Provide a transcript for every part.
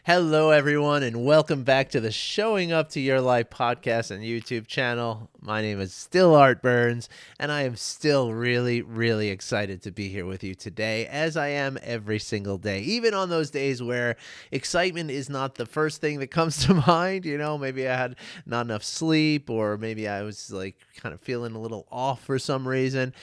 Hello, everyone, and welcome back to the Showing Up to Your Life podcast and YouTube channel. My name is still Art Burns, and I am still really, really excited to be here with you today, as I am every single day, even on those days where excitement is not the first thing that comes to mind. Maybe I had not enough sleep, or maybe I was like kind of feeling a little off for some reason.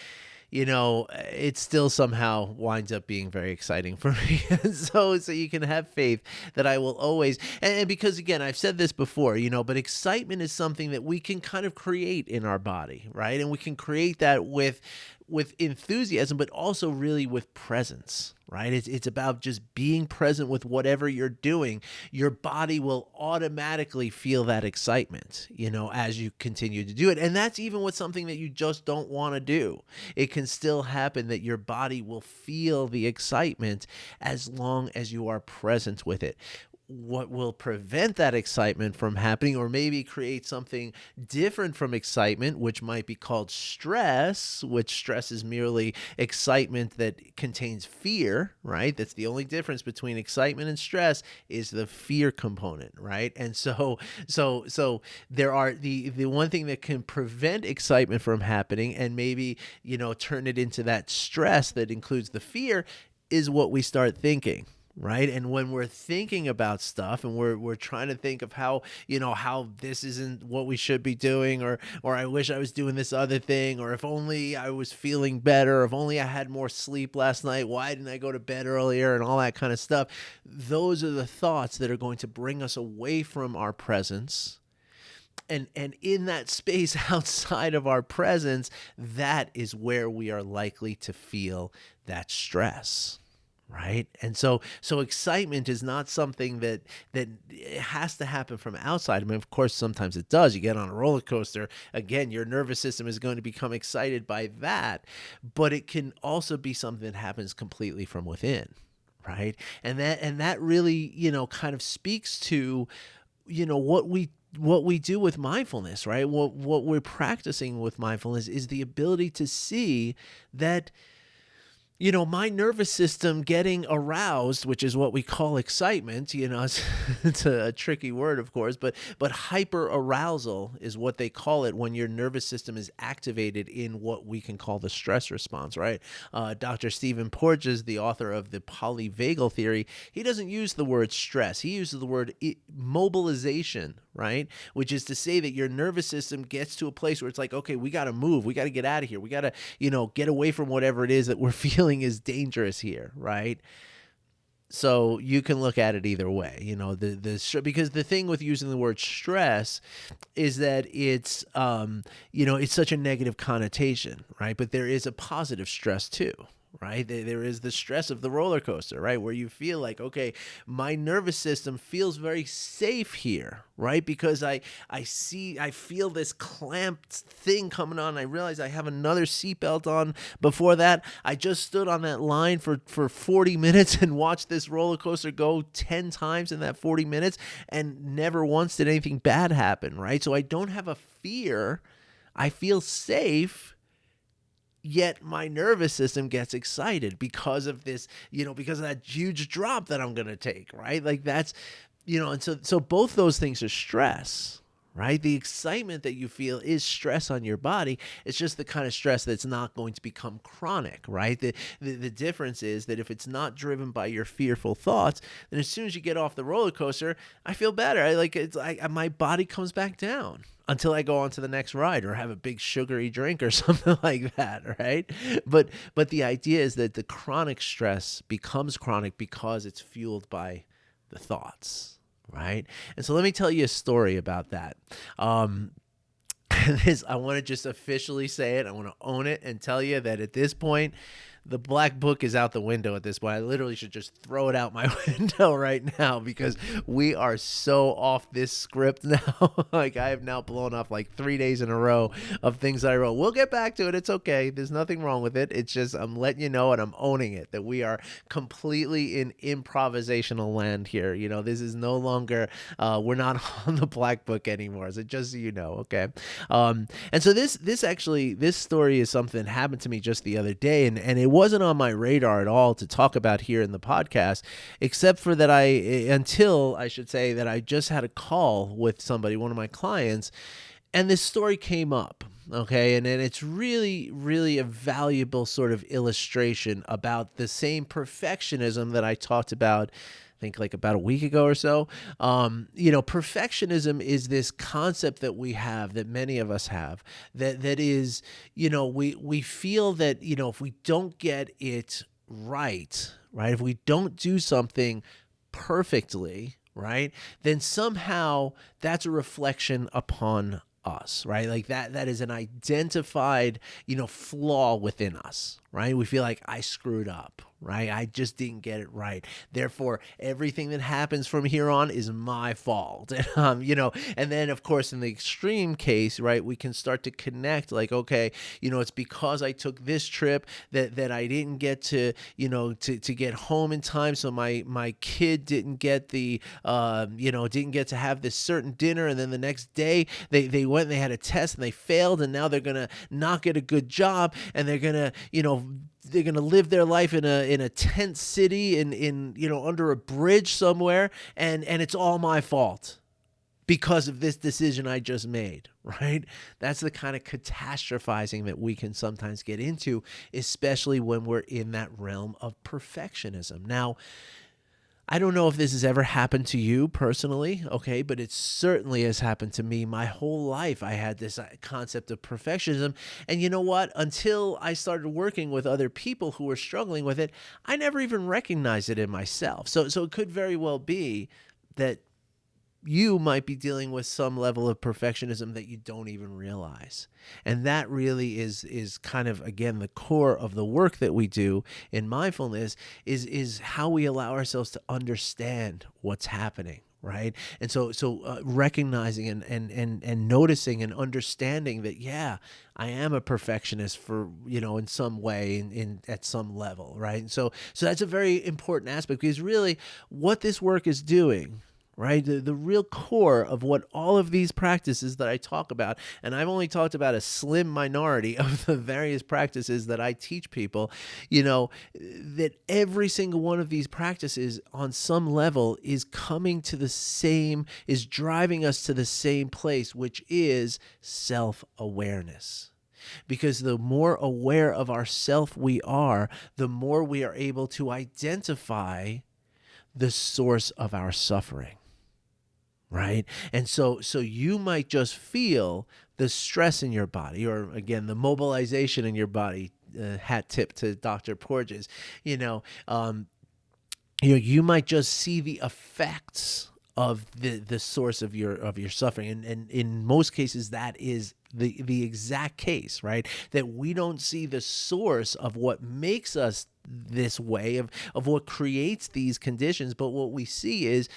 It still somehow winds up being very exciting for me. So you can have faith that I will always, and because again, I've said this before, but excitement is something that we can kind of create in our body, right? And we can create that with enthusiasm, but also really with presence, right? It's about just being present with whatever you're doing. Your body will automatically feel that excitement, as you continue to do it. And that's even with something that you just don't want to do. It can still happen that your body will feel the excitement as long as you are present with it. What will prevent that excitement from happening, or maybe create something different from excitement, which might be called stress, which stress is merely excitement that contains fear, right? That's the only difference between excitement and stress, is the fear component, right? And so there are the one thing that can prevent excitement from happening and maybe, turn it into that stress that includes the fear, is what we start thinking. Right. And when we're thinking about stuff and we're trying to think of how this isn't what we should be doing, or I wish I was doing this other thing, or if only I was feeling better, or if only I had more sleep last night, why didn't I go to bed earlier, and all that kind of stuff. Those are the thoughts that are going to bring us away from our presence. And in that space outside of our presence, that is where we are likely to feel that stress. Right. And so excitement is not something that has to happen from outside. I mean, of course, sometimes it does. You get on a roller coaster. Again, your nervous system is going to become excited by that. But it can also be something that happens completely from within. Right. And that really, kind of speaks to, what we do with mindfulness. Right. What we're practicing with mindfulness is the ability to see that my nervous system getting aroused, which is what we call excitement, it's a tricky word, of course, but hyper arousal is what they call it when your nervous system is activated in what we can call the stress response, right? Dr. Stephen Porges, the author of the polyvagal theory, he doesn't use the word stress. He uses the word mobilization, right? Which is to say that your nervous system gets to a place where it's like, okay, we got to move. We got to get out of here. We got to, get away from whatever it is that we're feeling is dangerous here, right? So you can look at it either way, because the thing with using the word stress is that it's, it's such a negative connotation, right? But there is a positive stress too. Right? There is the stress of the roller coaster, right? Where you feel like, okay, my nervous system feels very safe here, right? Because I feel this clamped thing coming on. I realize I have another seatbelt on. Before that, I just stood on that line for 40 minutes and watched this roller coaster go 10 times in that 40 minutes, and never once did anything bad happen, right? So I don't have a fear. I feel safe. Yet my nervous system gets excited because of this, because of that huge drop that I'm going to take, right? Like that's, and so both those things are stress, right? The excitement that you feel is stress on your body. It's just the kind of stress that's not going to become chronic, right? The difference is that if it's not driven by your fearful thoughts, then as soon as you get off the roller coaster, I feel better. My body comes back down until I go on to the next ride or have a big sugary drink or something like that, right? But the idea is that the chronic stress becomes chronic because it's fueled by the thoughts, right? And so let me tell you a story about that. I want to just officially say it. I want to own it and tell you that at this point, the black book is out the window at this point. I literally should just throw it out my window right now because we are so off this script now. Like I have now blown off like 3 days in a row of things that I wrote. We'll get back to it. It's okay. There's nothing wrong with it. It's just I'm letting you know and I'm owning it that we are completely in improvisational land here. This is no longer, we're not on the black book anymore. So just so you know, okay? And so this story is something that happened to me just the other day, and it wasn't on my radar at all to talk about here in the podcast, except for that until I should say that I just had a call with somebody, one of my clients, and this story came up. Okay, and it's really, really a valuable sort of illustration about the same perfectionism that I talked about, I think like about a week ago or so. Perfectionism is this concept that we have, that many of us have, that is, we feel that, if we don't get it right, if we don't do something perfectly, right, then somehow that's a reflection upon us, right? Like that is an identified, flaw within us, right? We feel like I screwed up, right? I just didn't get it right. Therefore, everything that happens from here on is my fault. And then of course, in the extreme case, right, we can start to connect like, okay, it's because I took this trip that I didn't get to, to get home in time. So my kid didn't get didn't get to have this certain dinner. And then the next day they went and they had a test and they failed. And now they're going to not get a good job. And they're going to, they're going to live their life in a tent city in under a bridge somewhere, and it's all my fault because of this decision I just made, right? That's the kind of catastrophizing that we can sometimes get into, especially when we're in that realm of perfectionism. Now, I don't know if this has ever happened to you personally, okay, but it certainly has happened to me. My whole life I had this concept of perfectionism, and you know what? Until I started working with other people who were struggling with it, I never even recognized it in myself. So it could very well be that you might be dealing with some level of perfectionism that you don't even realize. And that really is kind of, again, the core of the work that we do in mindfulness is how we allow ourselves to understand what's happening, right? And so recognizing and noticing and understanding that, yeah, I am a perfectionist for, in some way, in at some level, right? And so that's a very important aspect, because really what this work is doing, right? The real core of what all of these practices that I talk about, and I've only talked about a slim minority of the various practices that I teach people, that every single one of these practices on some level is driving us to the same place, which is self-awareness. Because the more aware of ourself we are, the more we are able to identify the source of our suffering. Right? And so you might just feel the stress in your body, or again, the mobilization in your body, hat tip to Dr. Porges, you might just see the effects of the source of your suffering. And in most cases, that is the exact case, right? That we don't see the source of what makes us this way, of what creates these conditions, but what we see is,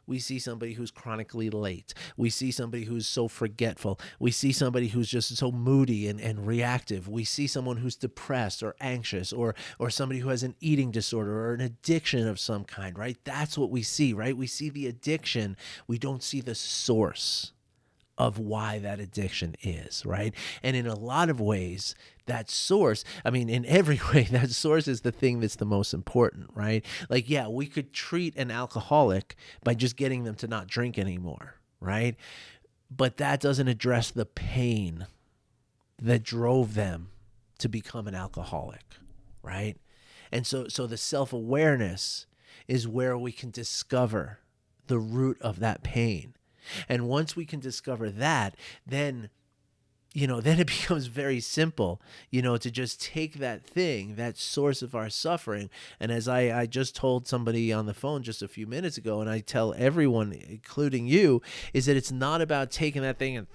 we see somebody who's chronically late. We see somebody who's so forgetful. We see somebody who's just so moody and reactive. We see someone who's depressed or anxious, or somebody who has an eating disorder or an addiction of some kind, right? That's what we see, right? We see the addiction. We don't see the source of why that addiction is, right? And in a lot of ways, that source, in every way, that source is the thing that's the most important, right? Like, yeah, we could treat an alcoholic by just getting them to not drink anymore, right? But that doesn't address the pain that drove them to become an alcoholic, right? And so the self-awareness is where we can discover the root of that pain. And once we can discover that, then it becomes very simple, to just take that thing, that source of our suffering. And as I just told somebody on the phone just a few minutes ago, and I tell everyone, including you, is that it's not about taking that thing and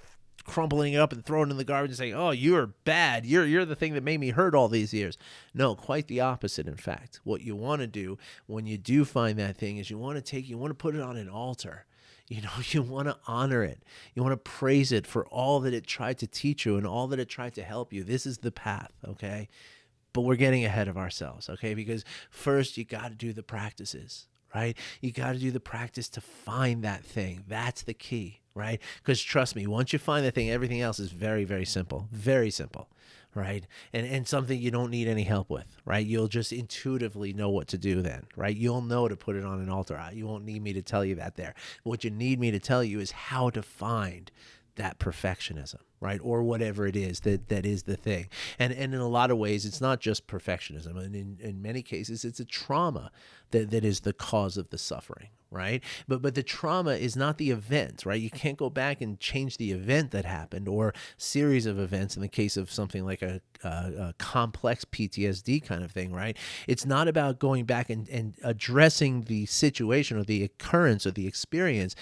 crumpling it up and throwing it in the garbage and saying, oh, you're bad. You're the thing that made me hurt all these years. No, quite the opposite, in fact. What you want to do when you do find that thing is you want to put it on an altar. You want to honor it. You want to praise it for all that it tried to teach you and all that it tried to help you. This is the path, okay? But we're getting ahead of ourselves, okay? Because first you got to do the practices, right? You got to do the practice to find that thing. That's the key, right? Because trust me, once you find that thing, everything else is very, very simple, right? And something you don't need any help with, right? You'll just intuitively know what to do then, right? You'll know to put it on an altar. You won't need me to tell you that there. What you need me to tell you is how to find that perfectionism, right? Or whatever it is that is the thing. And in a lot of ways, it's not just perfectionism. And in many cases, it's a trauma that is the cause of the suffering, right? But the trauma is not the event, right? You can't go back and change the event that happened or series of events in the case of something like a complex PTSD kind of thing, right? It's not about going back and addressing the situation or the occurrence or the experience.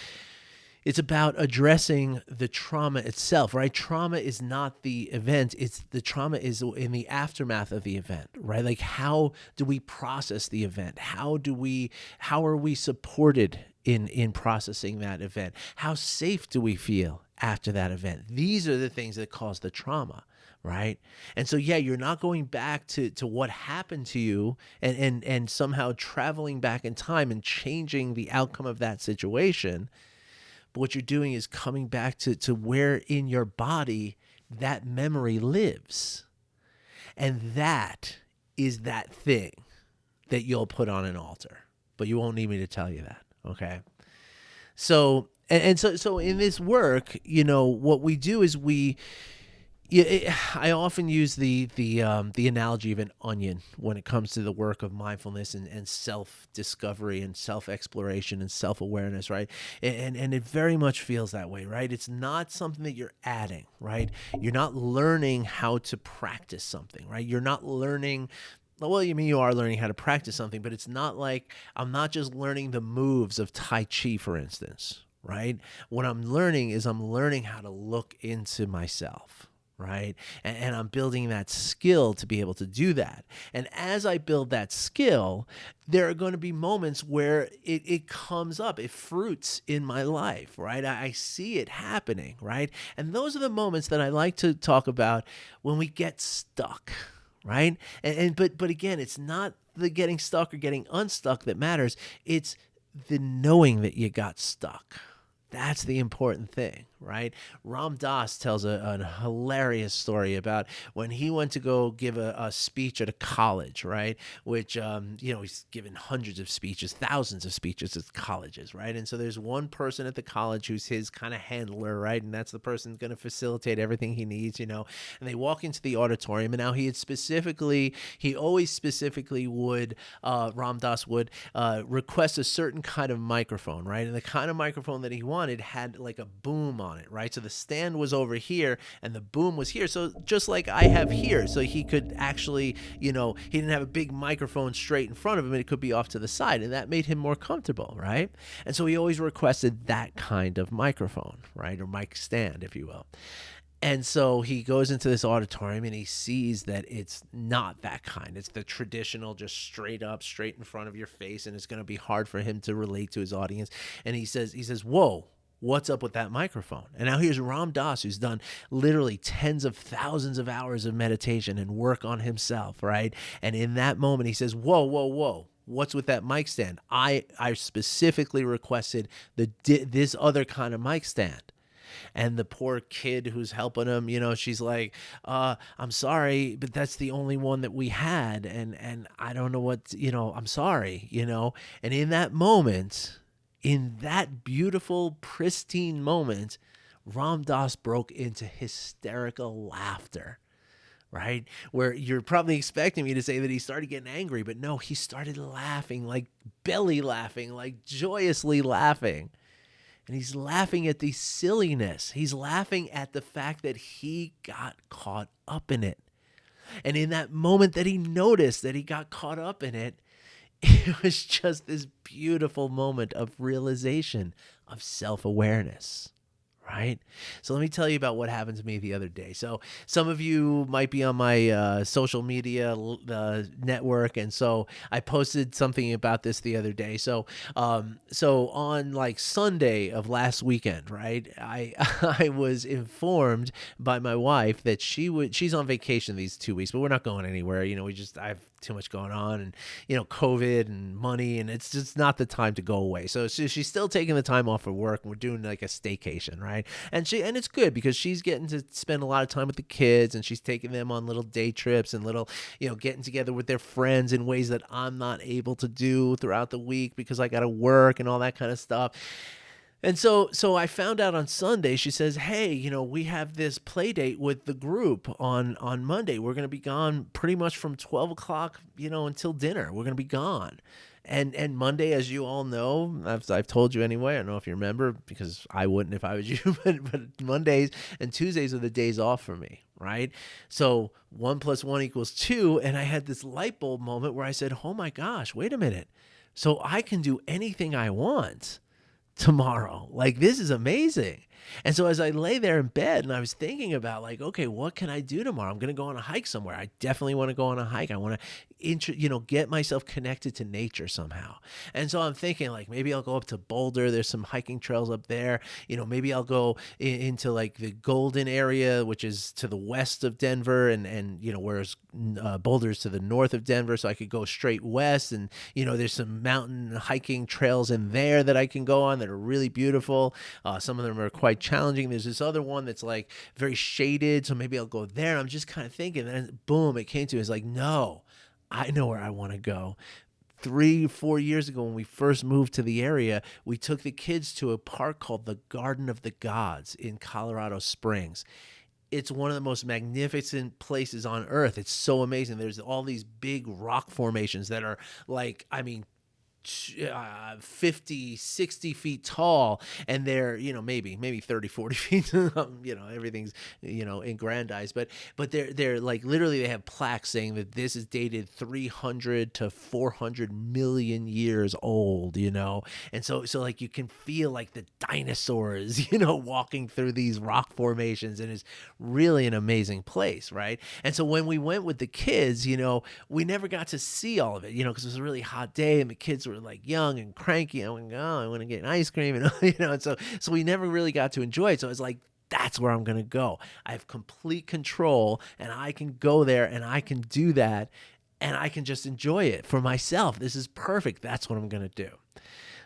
It's about addressing the trauma itself, right? Trauma is not the event. It's the trauma is in the aftermath of the event, right? Like, how do we process the event? How are we supported in processing that event? How safe do we feel after that event? These are the things that cause the trauma, right? And so, yeah, you're not going back to what happened to you and somehow traveling back in time and changing the outcome of that situation. But what you're doing is coming back to where in your body that memory lives. And that is that thing that you'll put on an altar. But you won't need me to tell you that, okay? So in this work, what we do is I often use the analogy of an onion when it comes to the work of mindfulness and self-discovery and self-exploration and self-awareness, right? And it very much feels that way, right? It's not something that you're adding, right? You're not learning how to practice something, right? You're not learning. Well, you are learning how to practice something, but it's not like I'm not just learning the moves of Tai Chi, for instance, right? What I'm learning is I'm learning how to look into myself, right? And I'm building that skill to be able to do that. And as I build that skill, there are going to be moments where it comes up, it fruits in my life, right? I see it happening, right? And those are the moments that I like to talk about when we get stuck, right? But again, it's not the getting stuck or getting unstuck that matters. It's the knowing that you got stuck. That's the important thing, right? Ram Dass tells a hilarious story about when he went to go give a speech at a college, right? Which, he's given hundreds of speeches, thousands of speeches at colleges, right? And so there's one person at the college who's his kind of handler, right? And that's the person going to facilitate everything he needs, And they walk into the auditorium, and now he always specifically would, Ram Dass would request a certain kind of microphone, right? And the kind of microphone that he wanted had like a boom on it, right? So the stand was over here and the boom was here. So just like I have here, so he could actually, he didn't have a big microphone straight in front of him, and it could be off to the side, and that made him more comfortable, right? And so he always requested that kind of microphone, right? Or mic stand, if you will. And so he goes into this auditorium and he sees that it's not that kind. It's the traditional, just straight up, straight in front of your face, and it's going to be hard for him to relate to his audience. And he says, whoa, what's up with that microphone? And now here's Ram Dass, who's done literally tens of thousands of hours of meditation and work on himself, right? And in that moment, he says, whoa. What's with that mic stand? I specifically requested this other kind of mic stand. And the poor kid who's helping him, she's like, I'm sorry, but that's the only one that we had. And I don't know what, I'm sorry, And in that moment, in that beautiful, pristine moment, Ram Dass broke into hysterical laughter. Right? Where you're probably expecting me to say that he started getting angry, but no, he started laughing, like belly laughing, like joyously laughing. And he's laughing at the silliness. He's laughing at the fact that he got caught up in it. And in that moment that he noticed that he got caught up in it, it was just this beautiful moment of realization, of self-awareness. Right? So let me tell you about what happened to me the other day. So some of you might be on my social media network, and so I posted something about this the other day. So on like Sunday of last weekend, right? I was informed by my wife that she's on vacation these 2 weeks, but we're not going anywhere. I have too much going on, and COVID and money, and it's just not the time to go away. So she's still taking the time off of work, and we're doing like a staycation, right? right? And it's good because she's getting to spend a lot of time with the kids, and she's taking them on little day trips and little, getting together with their friends in ways that I'm not able to do throughout the week because I got to work and all that kind of stuff. And so I found out on Sunday. She says, "Hey, we have this play date with the group on Monday. We're going to be gone pretty much from 12 o'clock, until dinner. We're going to be gone." And Monday, as you all know, I've told you anyway. I don't know if you remember because I wouldn't if I was you. But Mondays and Tuesdays are the days off for me, right? So 1+1 = 2, and I had this light bulb moment where I said, "Oh my gosh, wait a minute! So I can do anything I want tomorrow. Like, this is amazing." And so as I lay there in bed and I was thinking about, like, okay, what can I do tomorrow? I'm going to go on a hike somewhere. I definitely want to go on a hike. I want to, get myself connected to nature somehow. And so I'm thinking, like, maybe I'll go up to Boulder. There's some hiking trails up there. Maybe I'll go into like the Golden area, which is to the west of Denver, and whereas Boulder's to the north of Denver. So I could go straight west, and there's some mountain hiking trails in there that I can go on that are really beautiful. Some of them are quite challenging. There's this other one that's like very shaded, so maybe I'll go there. I'm just kind of thinking, and boom, it came to me. It's like, no, I know where I want to go. 3-4 years ago, when we first moved to the area, we took the kids to a park called the Garden of the Gods in Colorado Springs. It's one of the most magnificent places on earth. It's so amazing. There's all these big rock formations that are like, 50, 60 feet tall, and they're, maybe 30, 40 feet, everything's, aggrandized, but they're like, literally they have plaques saying that this is dated 300 to 400 million years old, and so like you can feel like the dinosaurs, walking through these rock formations, and it's really an amazing place, right? And so when we went with the kids, we never got to see all of it, because it was a really hot day and the kids were like young and cranky. I went, oh, I want to get an ice cream, and and so we never really got to enjoy it. So it's like, that's where I'm going to go. I have complete control, and I can go there and I can do that, and I can just enjoy it for myself. This is perfect. That's what I'm going to do.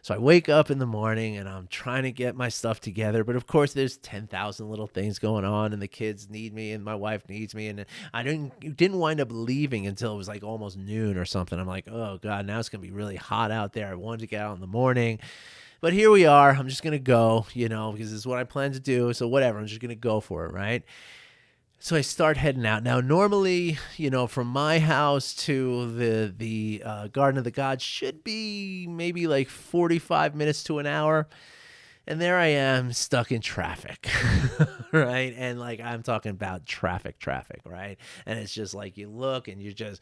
So I wake up in the morning and I'm trying to get my stuff together. But of course, there's 10,000 little things going on, and the kids need me and my wife needs me. And I didn't wind up leaving until it was like almost noon or something. I'm like, oh God, now it's going to be really hot out there. I wanted to get out in the morning. But here we are. I'm just going to go, because this is what I plan to do. So whatever, I'm just going to go for it, right? So I start heading out. Now, normally, from my house to the Garden of the Gods should be maybe like 45 minutes to an hour. And there I am stuck in traffic, right? And like, I'm talking about traffic, right? And it's just like, you look and you're just,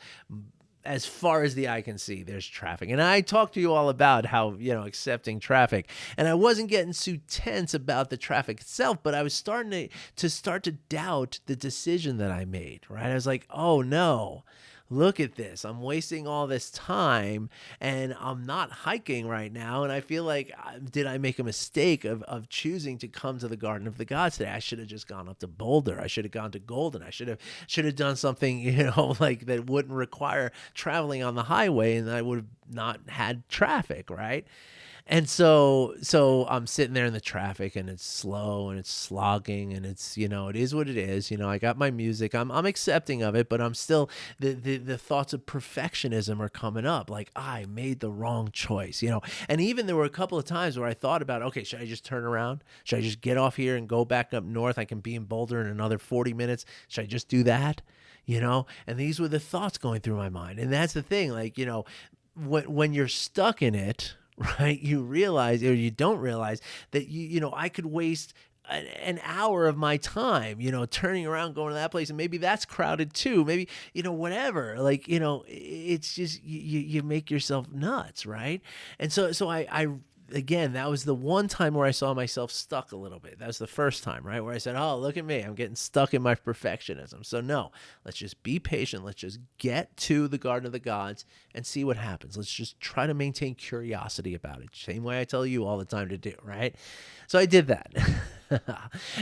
as far as the eye can see, there's traffic. And I talked to you all about how, accepting traffic. And I wasn't getting too tense about the traffic itself, but I was starting to doubt the decision that I made, right? I was like, oh no, look at this. I'm wasting all this time and I'm not hiking right now. And I feel like, did I make a mistake of choosing to come to the Garden of the Gods today? I should have just gone up to Boulder. I should have gone to Golden. I should have done something, like that wouldn't require traveling on the highway, and I would have not had traffic, right? And so I'm sitting there in the traffic, and it's slow and it's slogging, and it's, it is what it is. I got my music. I'm accepting of it, but I'm still, the thoughts of perfectionism are coming up. Like, I made the wrong choice, and even there were a couple of times where I thought about, okay, should I just turn around? Should I just get off here and go back up north? I can be in Boulder in another 40 minutes. Should I just do that? And these were the thoughts going through my mind. And that's the thing, like, when you're stuck in it, right, you realize, or you don't realize that I could waste an hour of my time, turning around, going to that place, and maybe that's crowded too. Maybe, whatever. Like, it's just you make yourself nuts, right? And so I again, that was the one time where I saw myself stuck a little bit. That was the first time, right? Where I said, oh, look at me. I'm getting stuck in my perfectionism. So no, let's just be patient. Let's just get to the Garden of the Gods and see what happens. Let's just try to maintain curiosity about it. Same way I tell you all the time to do, right? So I did that.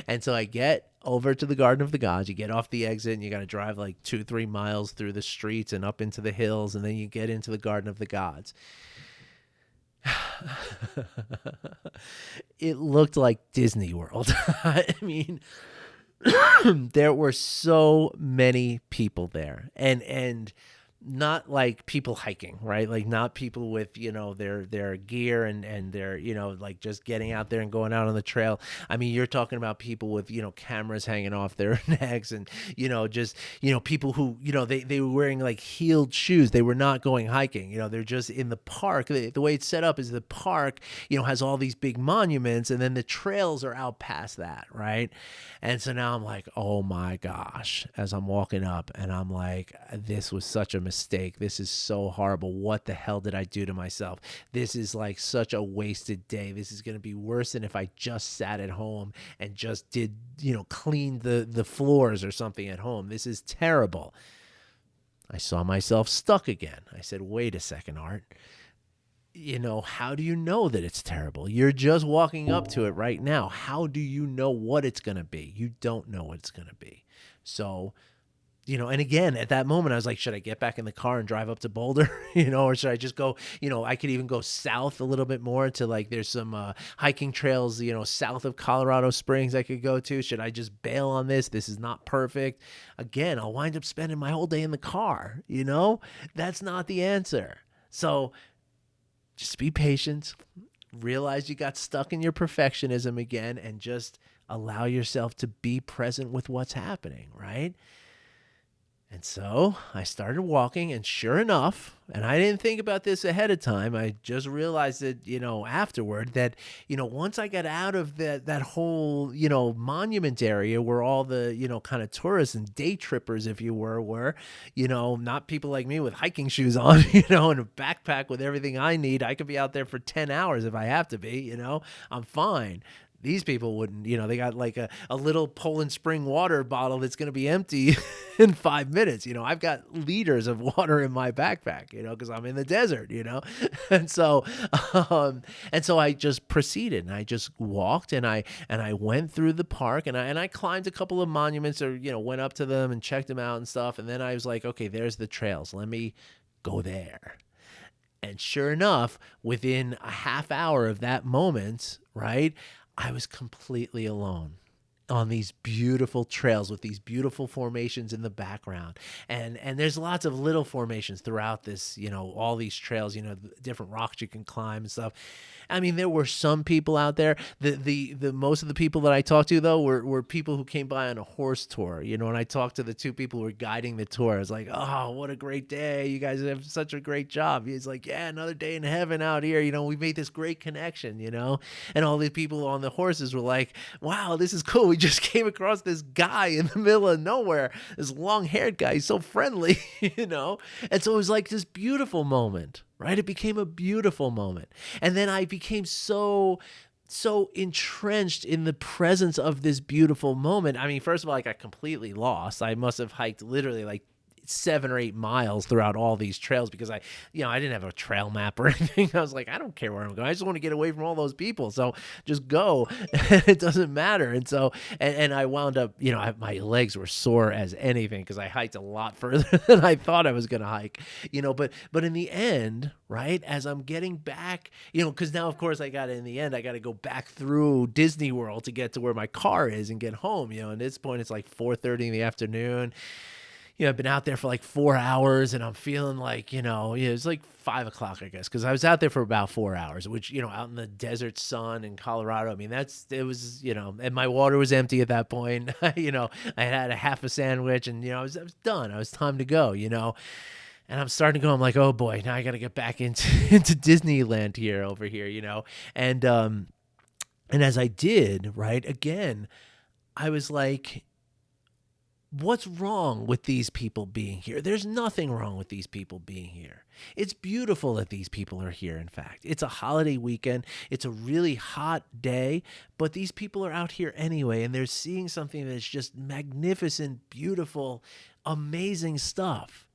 And so I get over to the Garden of the Gods. You get off the exit and you got to drive like 2-3 miles through the streets and up into the hills. And then you get into the Garden of the Gods. it looked like Disney World. I mean, there were so many people there, and not like people hiking, right? Like not people with, their gear and their, like just getting out there and going out on the trail. I mean, you're talking about people with, cameras hanging off their necks and, just, people who, they were wearing like heeled shoes. They were not going hiking. They're just in the park. The way it's set up is the park, has all these big monuments, and then the trails are out past that, right? And so now I'm like, oh my gosh, as I'm walking up, and I'm like, this was such a mistake. This is so horrible. What the hell did I do to myself? This is like such a wasted day. This is going to be worse than if I just sat at home and just did, cleaned the floors or something at home. This is terrible. I saw myself stuck again. I said, wait a second, Art. How do you know that it's terrible? You're just walking up to it right now. How do you know what it's going to be? You don't know what it's going to be. So, and again, at that moment, I was like, should I get back in the car and drive up to Boulder, or should I just go, I could even go south a little bit more to like, there's some hiking trails, south of Colorado Springs I could go to. Should I just bail on this? This is not perfect. Again, I'll wind up spending my whole day in the car, That's not the answer. So just be patient, realize you got stuck in your perfectionism again, and just allow yourself to be present with what's happening, right? And so I started walking, and sure enough, and I didn't think about this ahead of time, I just realized that, afterward that, once I got out of that whole, monument area where all the, kind of tourists and day trippers, if you were, not people like me with hiking shoes on, and a backpack with everything I need. I could be out there for 10 hours if I have to be, I'm fine. These people wouldn't, they got like a little Poland Spring water bottle that's going to be empty in 5 minutes. I've got liters of water in my backpack, because I'm in the desert, and so I just proceeded, and I just walked, and I went through the park, and I climbed a couple of monuments, or, went up to them and checked them out and stuff. And then I was like, okay, there's the trails. Let me go there. And sure enough, within a half hour of that moment, right, I was completely alone on these beautiful trails with these beautiful formations in the background. And there's lots of little formations throughout this, all these trails, different rocks you can climb and stuff. I mean, there were some people out there. The most of the people that I talked to, though, were people who came by on a horse tour, and I talked to the two people who were guiding the tour. I was like, oh, what a great day. You guys have such a great job. He's like, yeah, another day in heaven out here. We made this great connection, and all the people on the horses were like, wow, this is cool. We just came across this guy in the middle of nowhere, this long-haired guy. He's so friendly, And so it was like this beautiful moment, right? It became a beautiful moment. And then I became so entrenched in the presence of this beautiful moment. I mean, first of all, I got completely lost. I must have hiked literally like 7 or 8 miles throughout all these trails because I didn't have a trail map or anything. I was like, I don't care where I'm going. I just want to get away from all those people. So just go. It doesn't matter. And so, and I wound up, my legs were sore as anything because I hiked a lot further than I thought I was going to hike, but in the end, right, as I'm getting back, because now, of course, in the end, I got to go back through Disney World to get to where my car is and get home, and at this point, it's like 4:30 in the afternoon. I've been out there for like 4 hours, and I'm feeling like, it's like 5 o'clock, I guess, because I was out there for about 4 hours, which, out in the desert sun in Colorado. I mean, it was, and my water was empty at that point. I had a half a sandwich, and, I was done. I was time to go, And I'm starting to go, I'm like, oh boy, now I got to get back into Disneyland over here, And as I did, right, again, I was like, what's wrong with these people being here? There's nothing wrong with these people being here. It's beautiful that these people are here, in fact. It's a holiday weekend. It's a really hot day, but these people are out here anyway, and they're seeing something that's just magnificent, beautiful, amazing stuff.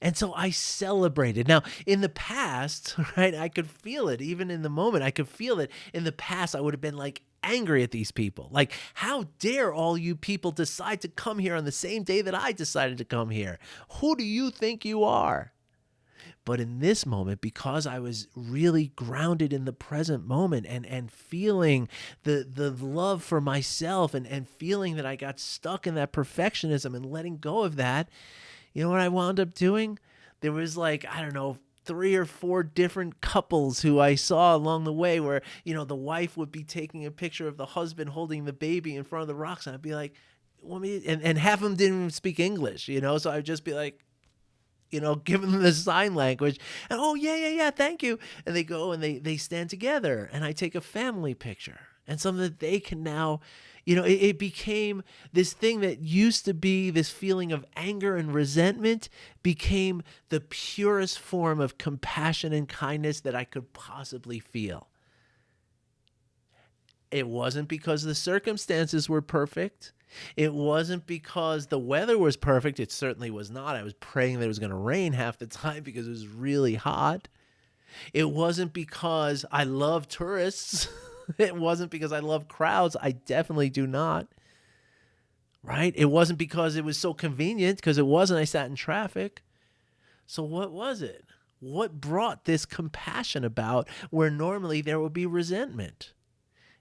And so I celebrated. Now, in the past, right, I could feel it. Even in the moment, I could feel it. In the past, I would have been like, angry at these people. Like, how dare all you people decide to come here on the same day that I decided to come here? Who do you think you are? But in this moment, because I was really grounded in the present moment and feeling the love for myself and feeling that I got stuck in that perfectionism and letting go of that, you know what I wound up doing? There was like, I don't know, 3 or 4 different couples who I saw along the way where, the wife would be taking a picture of the husband holding the baby in front of the rocks. And I'd be like, and half of them didn't even speak English, so I'd just be like, give them the sign language. And, oh, yeah, thank you. And they go and they stand together. And I take a family picture. And something that they can now, it became this thing that used to be this feeling of anger and resentment became the purest form of compassion and kindness that I could possibly feel. It wasn't because the circumstances were perfect. It wasn't because the weather was perfect. It certainly was not. I was praying that it was going to rain half the time because it was really hot. It wasn't because I love tourists. It wasn't because I love crowds. I definitely do not. Right? It wasn't because it was so convenient, because it wasn't. I sat in traffic. So what was it? What brought this compassion about where normally there would be resentment?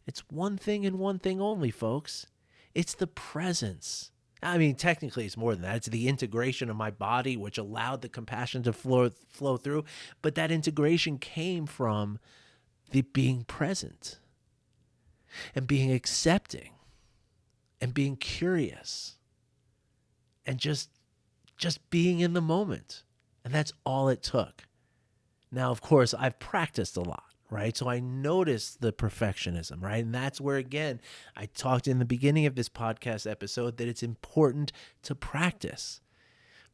It's one thing and one thing only, folks. It's the presence. I mean, technically it's more than that. It's the integration of my body, which allowed the compassion to flow through. But that integration came from the being present and being accepting and being curious and just being in the moment. And that's all it took. Now, of course, I've practiced a lot. Right? So I noticed the perfectionism, right? And that's where, again, I talked in the beginning of this podcast episode that it's important to practice,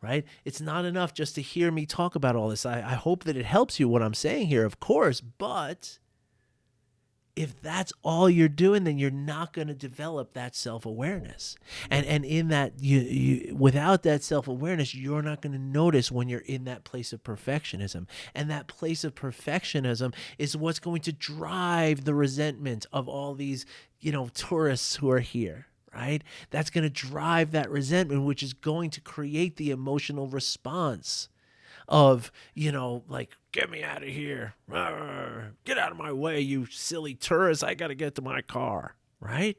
right? It's not enough just to hear me talk about all this. I hope that it helps you what I'm saying here, of course, but if that's all you're doing, then you're not going to develop that self-awareness. And in that, you without that self-awareness, you're not going to notice when you're in that place of perfectionism. And that place of perfectionism is what's going to drive the resentment of all these, tourists who are here. Right? That's going to drive that resentment, which is going to create the emotional response of, like, get me out of here. Get out of my way, you silly tourist. I got to get to my car, right?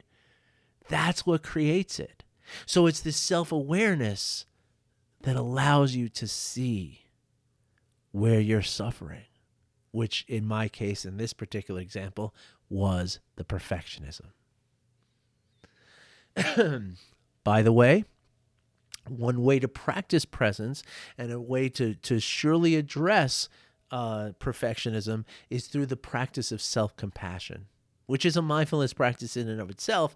That's what creates it. So it's this self-awareness that allows you to see where you're suffering, which in my case, in this particular example, was the perfectionism. By the way, one way to practice presence and a way to surely address perfectionism is through the practice of self-compassion, which is a mindfulness practice in and of itself.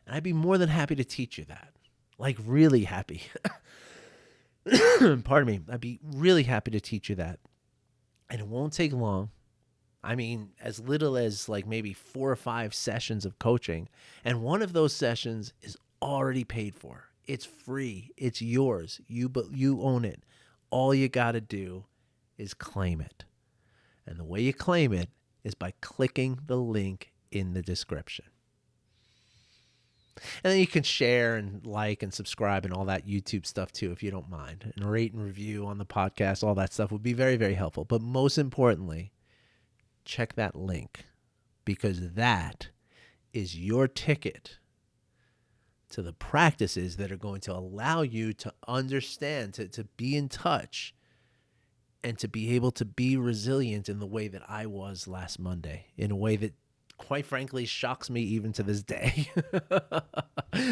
And I'd be more than happy to teach you that. Like, really happy. Pardon me. I'd be really happy to teach you that. And it won't take long. I mean, as little as like maybe 4 or 5 sessions of coaching. And one of those sessions is already paid for. It's free. It's yours. You own it. All you got to do is claim it. And the way you claim it is by clicking the link in the description. And then you can share and like and subscribe and all that YouTube stuff too, if you don't mind. And rate and review on the podcast, all that stuff would be very, very helpful. But most importantly, check that link, because that is your ticket to the practices that are going to allow you to understand, to be in touch, and to be able to be resilient in the way that I was last Monday, in a way that, quite frankly, shocks me even to this day,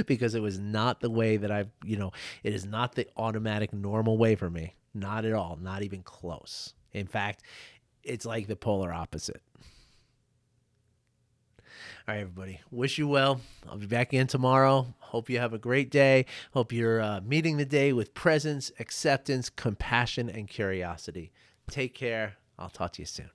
because it was not the way that it is not the automatic normal way for me. Not at all. Not even close. In fact, it's like the polar opposite. All right, everybody. Wish you well. I'll be back in tomorrow. Hope you have a great day. Hope you're meeting the day with presence, acceptance, compassion, and curiosity. Take care. I'll talk to you soon.